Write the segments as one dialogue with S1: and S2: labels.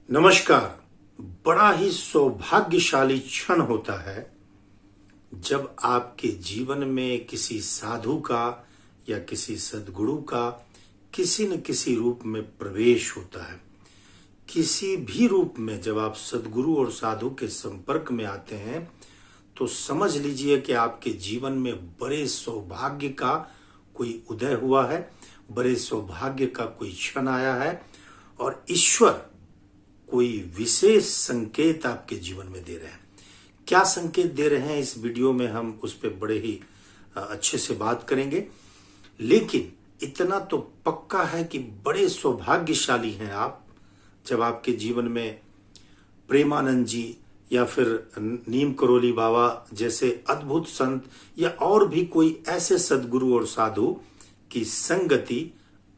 S1: नमस्कार। बड़ा ही सौभाग्यशाली क्षण होता है जब आपके जीवन में किसी साधु का या किसी सद्गुरु का किसी न किसी रूप में प्रवेश होता है। किसी भी रूप में जब आप सद्गुरु और साधु के संपर्क में आते हैं तो समझ लीजिए कि आपके जीवन में बड़े सौभाग्य का कोई उदय हुआ है, बड़े सौभाग्य का कोई क्षण आया है और ईश्वर कोई विशेष संकेत आपके जीवन में दे रहे हैं। क्या संकेत दे रहे हैं इस वीडियो में हम उस पर बड़े ही अच्छे से बात करेंगे, लेकिन इतना तो पक्का है कि बड़े सौभाग्यशाली हैं आप जब आपके जीवन में प्रेमानंद जी या फिर नीम करोली बाबा जैसे अद्भुत संत या और भी कोई ऐसे सद्गुरु और साधु की संगति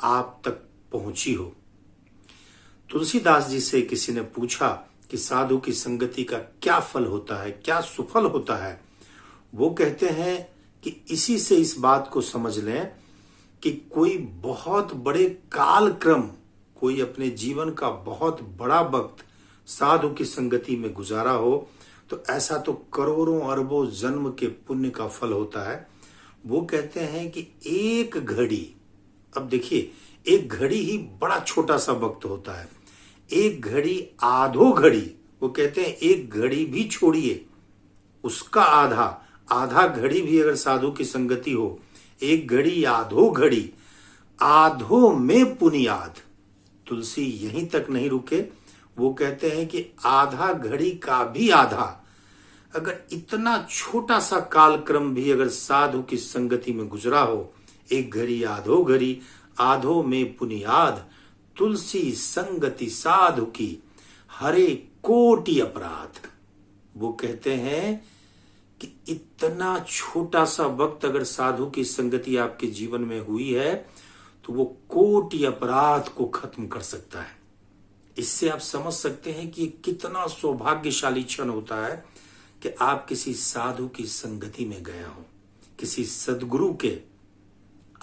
S1: आप तक पहुंची हो। तुलसीदास जी से किसी ने पूछा कि साधु की संगति का क्या फल होता है, क्या सुफल होता है। वो कहते हैं कि इसी से इस बात को समझ लें कि कोई बहुत बड़े कालक्रम, कोई अपने जीवन का बहुत बड़ा वक्त साधु की संगति में गुजारा हो तो ऐसा तो करोड़ों अरबों जन्म के पुण्य का फल होता है। वो कहते हैं कि एक घड़ी, अब देखिए एक घड़ी ही बड़ा छोटा सा वक्त होता है, एक घड़ी आधो घड़ी, वो कहते हैं एक घड़ी भी छोड़िए उसका आधा, आधा घड़ी भी अगर साधु की संगति हो, एक घड़ी आधो घड़ी, आधो में पुनियाद। तुलसी यहीं तक नहीं रुके, वो कहते हैं कि आधा घड़ी का भी आधा, अगर इतना छोटा सा कालक्रम भी अगर साधु की संगति में गुजरा हो, एक घड़ी आधो घड़ी, आधो में पुनियाद, तुलसी संगति साधु की हरे कोटि अपराध। वो कहते हैं कि इतना छोटा सा वक्त अगर साधु की संगति आपके जीवन में हुई है तो वो कोटि अपराध को खत्म कर सकता है। इससे आप समझ सकते हैं कि कितना सौभाग्यशाली क्षण होता है कि आप किसी साधु की संगति में गए हो, किसी सद्गुरु के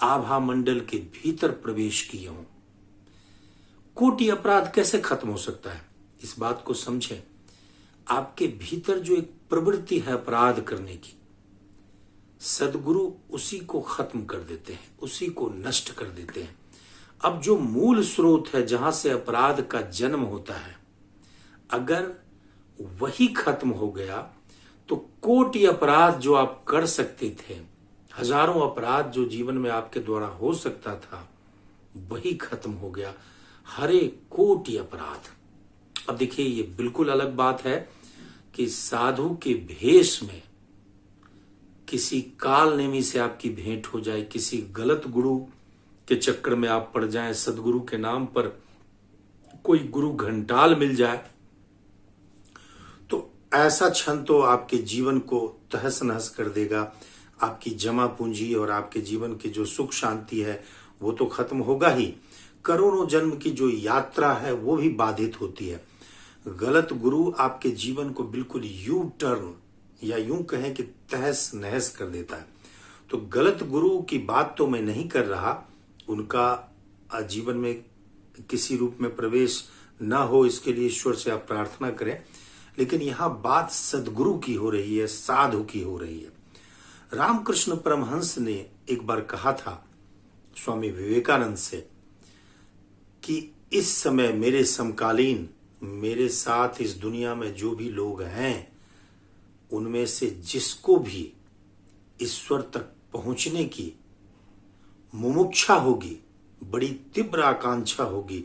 S1: आभा मंडल के भीतर प्रवेश किए हो। कोटि अपराध कैसे खत्म हो सकता है, इस बात को समझें। आपके भीतर जो एक प्रवृत्ति है अपराध करने की, सद्गुरु उसी को खत्म कर देते हैं, उसी को नष्ट कर देते हैं। अब जो मूल स्रोत है जहां से अपराध का जन्म होता है, अगर वही खत्म हो गया तो कोटि अपराध जो आप कर सकते थे, हजारों अपराध जो जीवन में आपके द्वारा हो सकता था, वही खत्म हो गया। हरे कोटि अपराध। अब देखिए ये बिल्कुल अलग बात है कि साधु के भेष में किसी काल नेमी से आपकी भेंट हो जाए, किसी गलत गुरु के चक्कर में आप पड़ जाएं, सदगुरु के नाम पर कोई गुरु घंटाल मिल जाए, तो ऐसा क्षण तो आपके जीवन को तहस नहस कर देगा। आपकी जमा पूंजी और आपके जीवन की जो सुख शांति है वो तो खत्म होगा ही, करोड़ों जन्म की जो यात्रा है वो भी बाधित होती है। गलत गुरु आपके जीवन को बिल्कुल यू टर्न या यूं कहें कि तहस नहस कर देता है। तो गलत गुरु की बात तो मैं नहीं कर रहा, उनका जीवन में किसी रूप में प्रवेश ना हो इसके लिए ईश्वर से आप प्रार्थना करें, लेकिन यहां बात सद्गुरु की हो रही है, साधु की हो रही है। रामकृष्ण परमहंस ने एक बार कहा था स्वामी विवेकानंद से कि इस समय मेरे समकालीन, मेरे साथ इस दुनिया में जो भी लोग हैं, उनमें से जिसको भी ईश्वर तक पहुंचने की मुमुक्षा होगी, बड़ी तीव्र आकांक्षा होगी,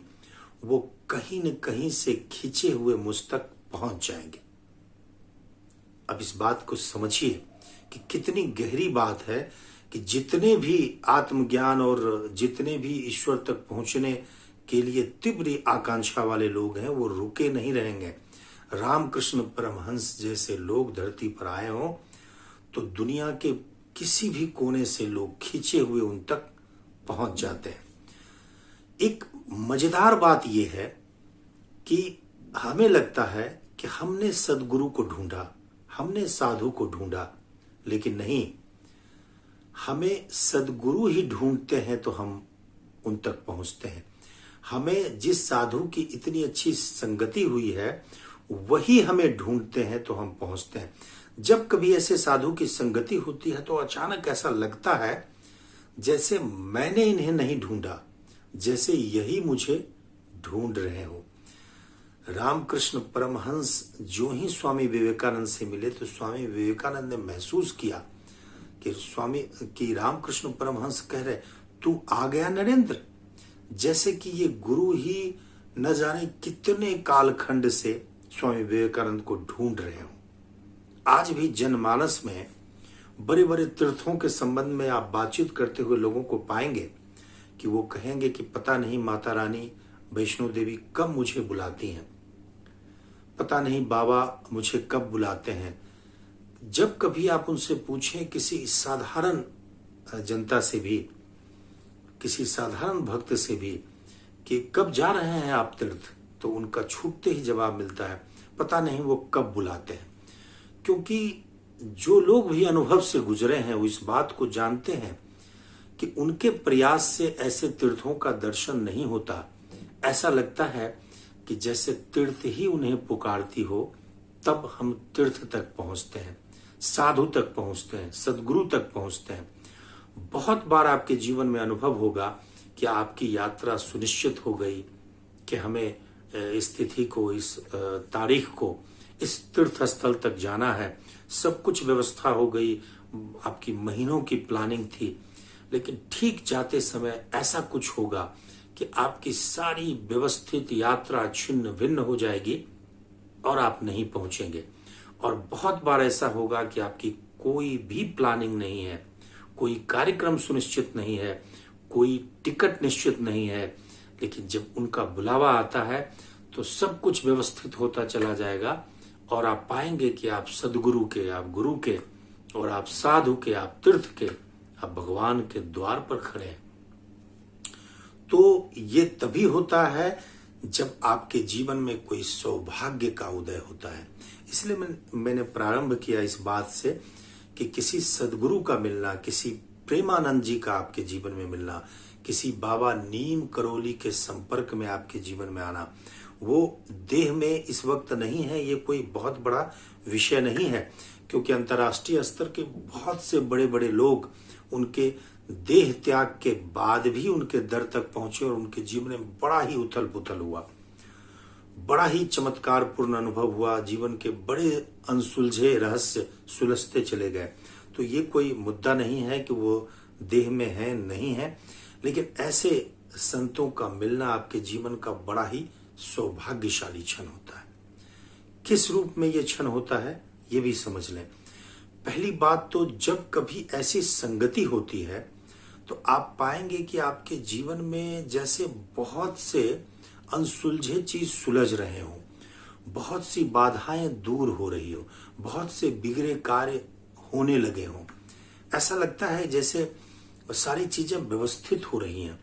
S1: वो कहीं न कहीं से खींचे हुए मुझ तक पहुंच जाएंगे। अब इस बात को समझिए कि कितनी गहरी बात है कि जितने भी आत्मज्ञान और जितने भी ईश्वर तक पहुंचने के लिए तीव्र आकांक्षा वाले लोग हैं वो रुके नहीं रहेंगे। रामकृष्ण परमहंस जैसे लोग धरती पर आए हों तो दुनिया के किसी भी कोने से लोग खींचे हुए उन तक पहुंच जाते हैं। एक मजेदार बात यह है कि हमें लगता है कि हमने सद्गुरु को ढूंढा, हमने साधु को ढूंढा, लेकिन नहीं, हमें सद्गुरु ही ढूंढते हैं तो हम उन तक पहुंचते हैं। हमें जिस साधु की इतनी अच्छी संगति हुई है वही हमें ढूंढते हैं तो हम पहुंचते हैं। जब कभी ऐसे साधु की संगति होती है तो अचानक ऐसा लगता है जैसे मैंने इन्हें नहीं ढूंढा, जैसे यही मुझे ढूंढ रहे हो। रामकृष्ण परमहंस जो ही स्वामी विवेकानंद से मिले तो स्वामी विवेकानंद ने महसूस किया कि रामकृष्ण परमहंस कह रहे, तू आ गया नरेंद्र, जैसे कि ये गुरु ही न जाने कितने कालखंड से स्वामी विवेकानंद को ढूंढ रहे हो। आज भी जनमानस में बड़े बड़े तीर्थों के संबंध में आप बातचीत करते हुए लोगों को पाएंगे कि वो कहेंगे कि पता नहीं माता रानी वैष्णो देवी कब मुझे बुलाती हैं, पता नहीं बाबा मुझे कब बुलाते हैं। जब कभी आप उनसे पूछें किसी साधारण जनता से भी, किसी साधारण भक्त से भी कि कब जा रहे हैं आप तीर्थ, तो उनका छूटते ही जवाब मिलता है पता नहीं वो कब बुलाते हैं। क्योंकि जो लोग भी अनुभव से गुजरे हैं वो इस बात को जानते हैं कि उनके प्रयास से ऐसे तीर्थों का दर्शन नहीं होता। ऐसा लगता है कि जैसे तीर्थ ही उन्हें पुकारती हो, तब हम तीर्थ तक पहुंचते हैं, साधु तक पहुंचते हैं, सदगुरु तक पहुंचते हैं। बहुत बार आपके जीवन में अनुभव होगा कि आपकी यात्रा सुनिश्चित हो गई कि हमें इस तिथि को, इस तारीख को, इस तीर्थ स्थल तक जाना है, सब कुछ व्यवस्था हो गई, आपकी महीनों की प्लानिंग थी, लेकिन ठीक जाते समय ऐसा कुछ होगा कि आपकी सारी व्यवस्थित यात्रा छिन्न भिन्न हो जाएगी और आप नहीं पहुंचेंगे। और बहुत बार ऐसा होगा कि आपकी कोई भी प्लानिंग नहीं है, कोई कार्यक्रम सुनिश्चित नहीं है, कोई टिकट निश्चित नहीं है, लेकिन जब उनका बुलावा आता है तो सब कुछ व्यवस्थित होता चला जाएगा और आप पाएंगे कि आप सदगुरु के, आप गुरु के, और आप साधु के, आप तीर्थ के, आप भगवान के द्वार पर खड़े हैं। तो ये तभी होता है जब आपके जीवन में कोई सौभाग्य का उदय होता है। इसलिए मैंने प्रारंभ किया इस बात से कि किसी सदगुरु का मिलना, किसी प्रेमानंद जी का आपके जीवन में मिलना, किसी बाबा नीम करोली के संपर्क में आपके जीवन में आना, वो देह में इस वक्त नहीं है, ये कोई बहुत बड़ा विषय नहीं है। क्योंकि अंतर्राष्ट्रीय स्तर के बहुत से बड़े बड़े लोग उनके देह त्याग के बाद भी उनके दर तक पहुंचे और उनके जीवन में बड़ा ही उथल पुथल हुआ, बड़ा ही चमत्कार पूर्ण अनुभव हुआ, जीवन के बड़े अनसुलझे रहस्य सुलझते चले गए। तो ये कोई मुद्दा नहीं है कि वो देह में है नहीं है, लेकिन ऐसे संतों का मिलना आपके जीवन का बड़ा ही सौभाग्यशाली क्षण होता है। किस रूप में ये क्षण होता है ये भी समझ लें। पहली बात तो जब कभी ऐसी संगति होती है तो आप पाएंगे कि आपके जीवन में जैसे बहुत से अनसुलझे चीज सुलझ रहे हो, बहुत सी बाधाएं दूर हो रही हो, बहुत से बिगड़े कार्य होने लगे हों। ऐसा लगता है जैसे सारी चीजें व्यवस्थित हो रही हैं।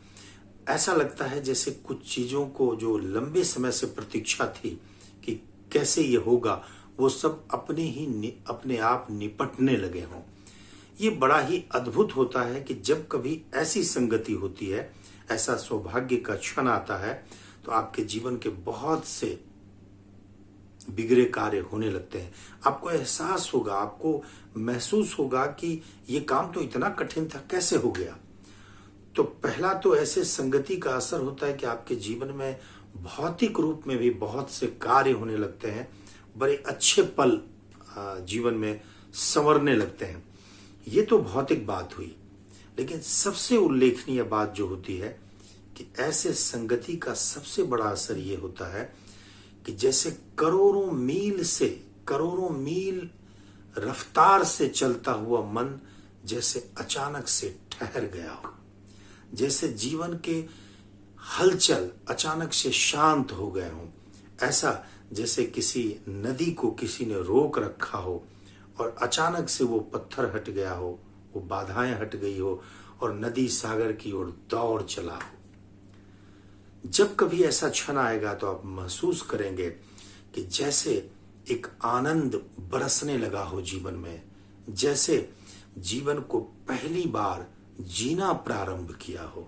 S1: ऐसा लगता है जैसे कुछ चीजों को जो लंबे समय से प्रतीक्षा थी कि कैसे ये होगा, वो सब अपने आप निपटने लगे हों। ये बड़ा ही अद्भुत होता है कि जब कभी ऐसी संगति होती है, ऐसा सौभाग्य का क्षण आता है, तो आपके जीवन के बहुत से बिगड़े कार्य होने लगते हैं। आपको एहसास होगा, आपको महसूस होगा कि ये काम तो इतना कठिन था, कैसे हो गया। तो पहला तो ऐसे संगति का असर होता है कि आपके जीवन में भौतिक रूप में भी बहुत से कार्य होने लगते हैं, बड़े अच्छे पल जीवन में संवरने लगते हैं। ये तो भौतिक बात हुई, लेकिन सबसे उल्लेखनीय बात जो होती है कि ऐसे संगति का सबसे बड़ा असर ये होता है कि जैसे करोड़ों मील रफ्तार से चलता हुआ मन जैसे अचानक से ठहर गया हो, जैसे जीवन के हलचल अचानक से शांत हो गए हों। ऐसा जैसे किसी नदी को किसी ने रोक रखा हो और अचानक से वो पत्थर हट गया हो, वो बाधाएं हट गई हो और नदी सागर की ओर दौड़ चला हो। जब कभी ऐसा क्षण आएगा तो आप महसूस करेंगे कि जैसे एक आनंद बरसने लगा हो जीवन में, जैसे जीवन को पहली बार जीना प्रारंभ किया हो।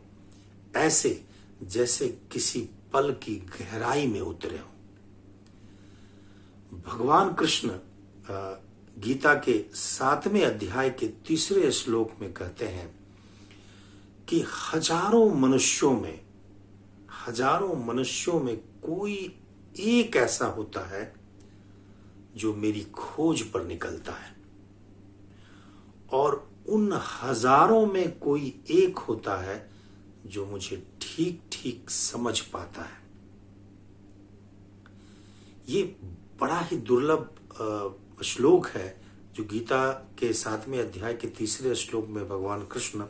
S1: ऐसे जैसे किसी पल की गहराई में उतरे हो। भगवान कृष्ण गीता के 7वें अध्याय के 3 श्लोक में कहते हैं कि हजारों मनुष्यों में कोई एक ऐसा होता है जो मेरी खोज पर निकलता है, और उन हजारों में कोई एक होता है जो मुझे ठीक ठीक समझ पाता है। ये बड़ा ही दुर्लभ श्लोक है जो गीता के 7वें अध्याय के 3 श्लोक में भगवान कृष्ण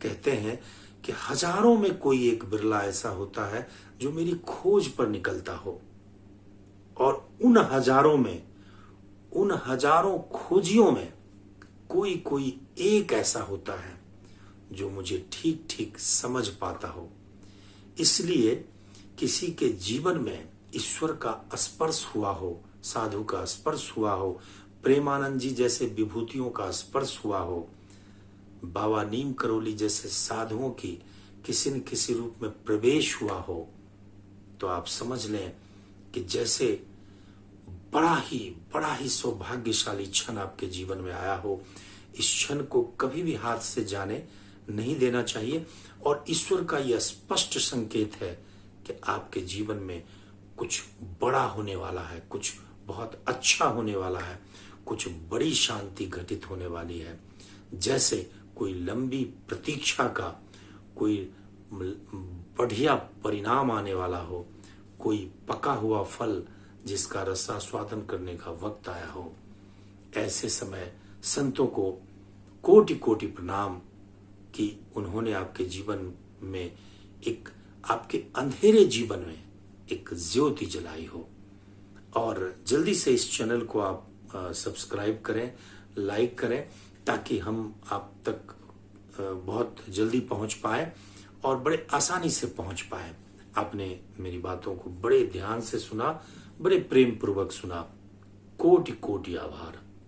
S1: कहते हैं कि हजारों में कोई एक बिरला ऐसा होता है जो मेरी खोज पर निकलता हो, और उन हजारों खोजियों में कोई एक ऐसा होता है जो मुझे ठीक ठीक समझ पाता हो। इसलिए किसी के जीवन में ईश्वर का स्पर्श हुआ हो, साधु का स्पर्श हुआ हो, प्रेमानंद जी जैसे विभूतियों का स्पर्श हुआ हो, बाबा नीम करोली जैसे साधुओं की किसी न किसी रूप में प्रवेश हुआ हो, तो आप समझ लें कि जैसे बड़ा ही सौभाग्यशाली क्षण आपके जीवन में आया हो। इस क्षण को कभी भी हाथ से जाने नहीं देना चाहिए, और ईश्वर का यह स्पष्ट संकेत है कि आपके जीवन में कुछ बड़ा होने वाला है, कुछ बहुत अच्छा होने वाला है, कुछ बड़ी शांति घटित होने वाली है। जैसे कोई लंबी प्रतीक्षा का कोई बढ़िया परिणाम आने वाला हो, कोई पका हुआ फल जिसका रसास्वादन करने का वक्त आया हो। ऐसे समय संतों को कोटि कोटि प्रणाम कि उन्होंने आपके जीवन में आपके अंधेरे जीवन में एक ज्योति जलाई हो। और जल्दी से इस चैनल को आप सब्सक्राइब करें, लाइक करें, ताकि हम आप तक बहुत जल्दी पहुंच पाए और बड़े आसानी से पहुंच पाए। आपने मेरी बातों को बड़े ध्यान से सुना, बड़े प्रेम पूर्वक सुना। कोटि कोटि आभार।